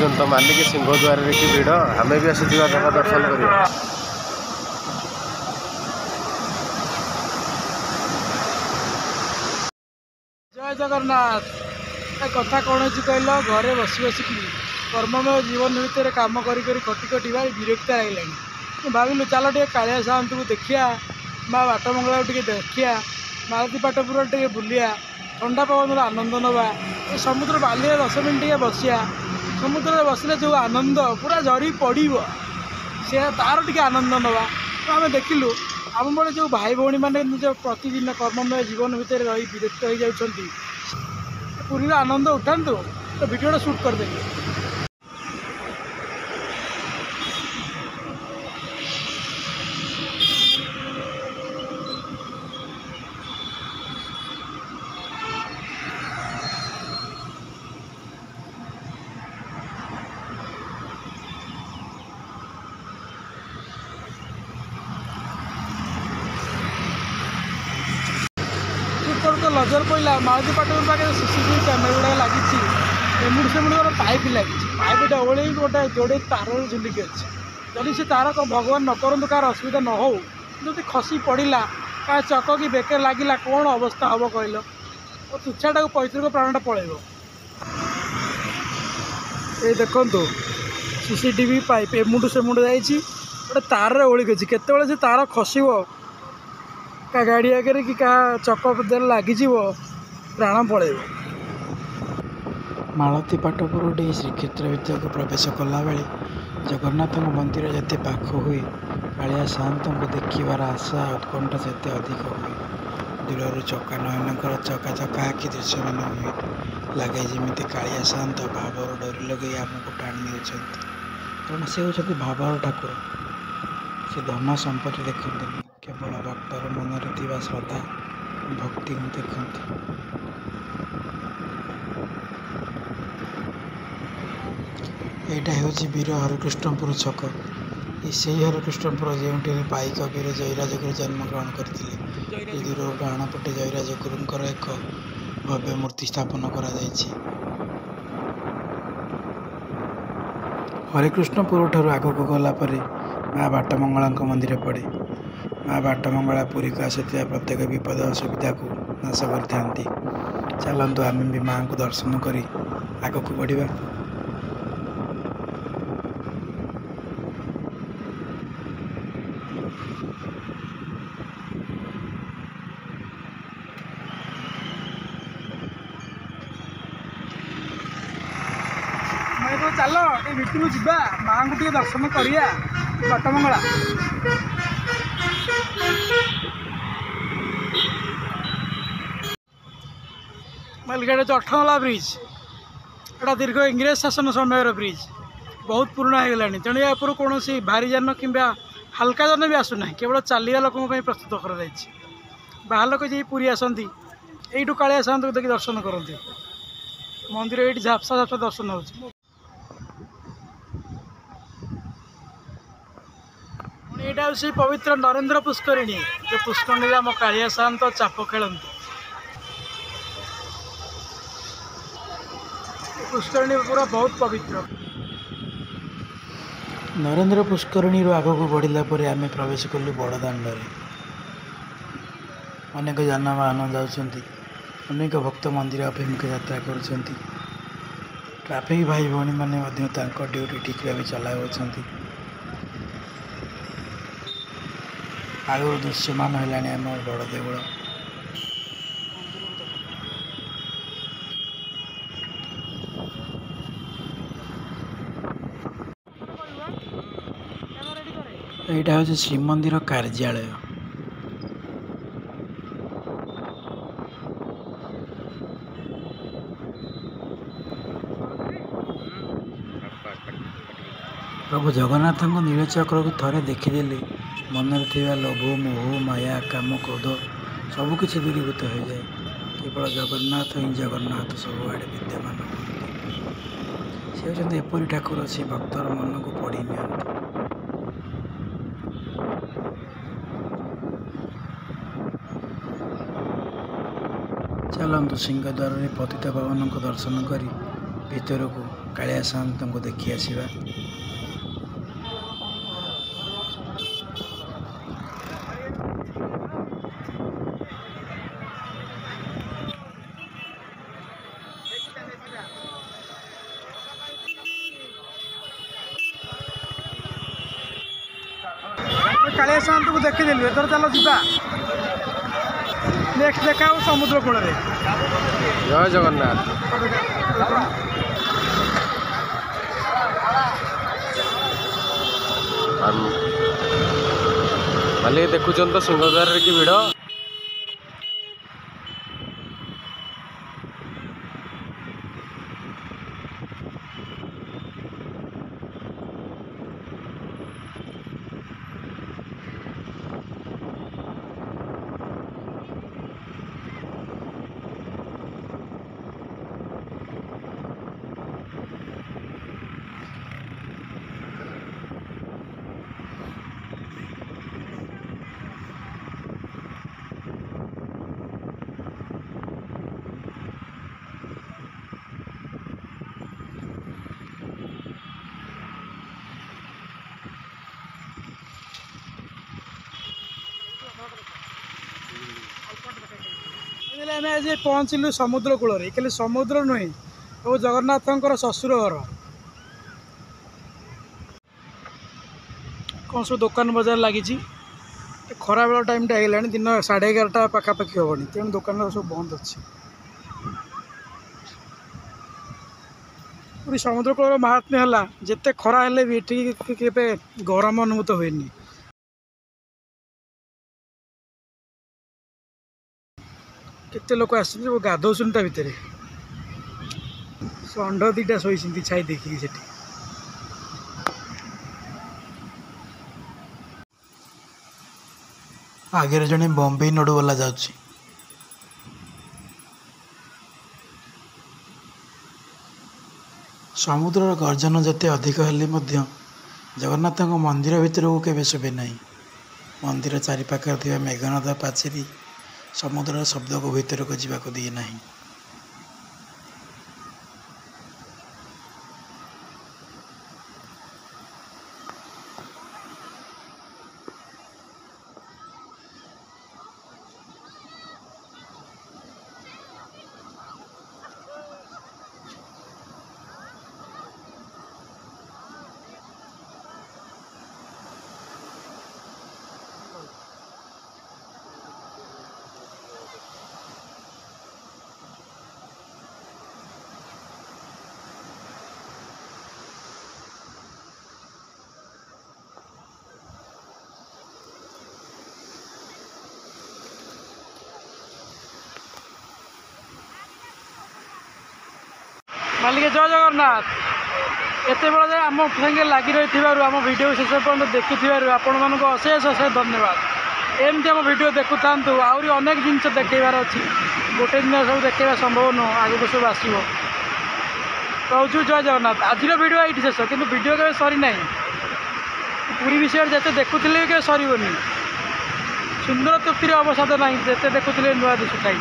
देखुं तो मालिक सिंहद्वार की भिड़ आमे भी आसी जगह दर्शन कर जय जगन्नाथ। कथा कौन हो कहल घरे बस बसिक कर्ममय जीवन भितर कम करी खटी खटी भाई विरक्त लगे भाविलु चल टे कालिया साहब को देखिया माँ बाट मंगला टे देखिया मालती पाटपुर टे बुलिया ठंडा पवन आनंद नवा समुद्र बाली 10 मिनट टे बसिया समुद्र बसले जो आनंद पूरा जरी पड़ से तार टे आनंद नवा तो आम देखिलु आम बड़े जो भाई भौणी मैंने निज प्रतिदिन कर्ममय जीवन भितर रही विरक्त हो जाती पूरी आनंद उठातु तो भिडियो शूट करदेली। तो नजर पड़ा मालती पाटपुर पाखे सीसीटीवी कैमेरा गुड़ा लगी एमुड़ सेमुड़ पाइप लगी पाइपटा ओढ़ गोटे जोड़े तार झुलिकी अच्छे जदि से तार भगवान न करूँ कार असुविधा न हो जब खसी पड़ा क्या चक कि बेके लगिला कौन अवस्था हम कहल तो तुच्छाटा पैतृक प्राणटा पलैब। ये देखु सीसीटीवी पाइप एमुड़ सेमुड़ जा गोटे तार ओढ़िक अच्छी केत से तार खसब क्या गाड़ी आगे कि क्या चक लगी प्राण पलैब। मालती पाटपुर डे श्रीक्षेत्र भितर को प्रवेश कला बेले जगन्नाथ मंदिर जिते पाख हुए कालिया साहंत को देखार आशा उत्कंठा से अधिक हुए दूर चका नयनकर चका चका आखि दृश्य मान हुए लगे जमी कालिया साहंत भावर डोरी लगे आमको टाणी नेउछंती कारण से होती भावर ठाकुर से धन संपत्ति देखते केवल भक्तर मन श्रद्धा भक्ति देखते। यहाँ हूँ वीर हरिकृष्णपुर छक से हरिकृष्णपुर जो पाइक वीर जयराज गुरु जन्म ग्रहण करते दूर डाण पटे जयराज गुरुंकर एक भव्य मूर्ति स्थापन करा हरिकृष्णपुर ठार आगक गलापर माँ बाटमंगला मंदिर पड़े। माँ बाटमंगला पुरी को आसुवा प्रत्येक विपद असुविधा को नाश करती चलतु आम भी माँ को दर्शन कर आग को बढ़ा। चल ये भितर जा माँ को टे दर्शन करिया बाटमंगला मालिकाटा जो 8 ब्रिज एटा दीर्घ इंग्रेज शासन समय ब्रिज बहुत पुराना हो गलानी तेणु या कौन भारी जान कि हाल्का जान भी आसुना केवल चलिया लोकों प्रस्तुत कर बाहर लोक जी पुरी आसती यू कालिया साहंत को देखिए दर्शन करते मंदिर ये झापसा झापसा दर्शन हो। यहाँ हूँ से पवित्र नरेंद्र पुष्करिणी जो पुष्करिणी आम कालिया साहंत चाप खेलती पुष्करिणी पूरा बहुत पवित्र। नरेंद्र पुष्करिणी आग को बढ़ला आम प्रवेश कलु बड़दाण्ड अनेक जानवाहन जाऊँच अनेक भक्त मंदिर अभिमुखे यात्रा कर ट्राफिक भाई भौणी मैंने ड्यूटी ठीक भाव चलाऊँच आगु दृश्यमान है आम बड़ देवल यहाँ हूँ श्रीमंदिर कार्यालय प्रभु जगन्नाथ नीलचक्र को थरे देखीदे मन लोभ मोह माया काम क्रोध सबकि दूरीभूत हो जाए केवल जगन्नाथ ही जगन्नाथ सबुआड़े विद्यमान से एपरी ठाकुर से भक्तर मन को पढ़ी नि चलतु सिंहद्वार पतित पावन को दर्शन कर भीतर को କାଳିଆ ସାଆନ୍ତଙ୍କୁ ଦେଖି ଆସିବା। କାଳିଆ ସାଆନ୍ତଙ୍କୁ ଦେଖିଦେଲୁ, ଏଥର ଚାଲ ଯିବା ନେକ୍ସଟ ଦେଖା ହେବ ସମୁଦ୍ର କୂଳରେ। ଜୟ ଜଗନ୍ନାଥ। ମାଲିକ ଦେଖୁଛନ୍ତି ତ ସିଂହଦ୍ୱାରରେ କି ଭିଡ଼। ଆମେ ଆଜି ପହଞ୍ଚିଲୁ ସମୁଦ୍ର କୂଳରେ। ଖାଲି ସମୁଦ୍ର ନୁହେଁ, ଆଉ ଜଗନ୍ନାଥଙ୍କର ଶ୍ୱଶୁର ଘର। କ'ଣ ସବୁ ଦୋକାନ ବଜାର ଲାଗିଛି। ଖରାବେଳ ଟାଇମ୍ଟା ହେଇଗଲାଣି, ଦିନ 11:30 ପାଖାପାଖି ହେବଣି, ତେଣୁ ଦୋକାନ ସବୁ ବନ୍ଦ ଅଛି। ପୁରୀ ସମୁଦ୍ର କୂଳର ମାହାତ୍ମ୍ୟ ହେଲା, ଯେତେ ଖରା ହେଲେ ବି ଏଠିକି କେବେ ଗରମ ଅନୁଭୂତ ହୁଏନି। କେତେ ଲୋକ ଆସିଛନ୍ତି, ଗାଧଉଛନ୍ତି ତା ଭିତରେ। ଷଣ୍ଢ ଦୁଇଟା ଶୋଇଛନ୍ତି ଛାଇ ଦେଖିକି ସେଠି। ଆଗରେ ଜଣେ ବମ୍ବେଇ ନଡ଼ୁବାଲା ଯାଉଛି। ସମୁଦ୍ରର ଗର୍ଜନ ଯେତେ ଅଧିକ ହେଲେ ମଧ୍ୟ ଜଗନ୍ନାଥଙ୍କ ମନ୍ଦିର ଭିତରକୁ କେବେ ଶୁଭେ ନାହିଁ। ମନ୍ଦିର ଚାରିପାଖରେ ଥିବା ମେଘନାଦ ପାଚେରୀ ସମୁଦ୍ରର ଶବ୍ଦକୁ ଭିତରକୁ ଯିବାକୁ ଦିଏ ନାହିଁ। ମାଲିକ ଜୟ ଜଗନ୍ନାଥ। ଏତେବେଳେ ଯାଏ ଆମ ସାଙ୍ଗେ ଲାଗି ରହିଥିବାରୁ, ଆମ ଭିଡ଼ିଓ ଶେଷ ପର୍ଯ୍ୟନ୍ତ ଦେଖିଥିବାରୁ ଆପଣମାନଙ୍କୁ ଅଶେଷ ଅଶେଷ ଧନ୍ୟବାଦ। ଏମିତି ଆମ ଭିଡ଼ିଓ ଦେଖୁଥାନ୍ତୁ। ଆହୁରି ଅନେକ ଜିନିଷ ଦେଖେଇବାର ଅଛି, ଗୋଟେ ଦିନ ସବୁ ଦେଖେଇବା ସମ୍ଭବ ନୁହଁ, ଆଗକୁ ସବୁ ଆସିବ। ରହୁଛୁ, ଜୟ ଜଗନ୍ନାଥ। ଆଜିର ଭିଡ଼ିଓ ଏଇଠି ଶେଷ, କିନ୍ତୁ ଭିଡ଼ିଓ କେବେ ସରିନାହିଁ। ପୁରୀ ବିଷୟରେ ଯେତେ ଦେଖୁଥିଲେ ବି କେବେ ସରିବନି। ସୁନ୍ଦର ତୃପ୍ତିର ଅବସାଦ ନାହିଁ, ଯେତେ ଦେଖୁଥିଲେ ନୂଆ ଦିଶୁଥାଏ।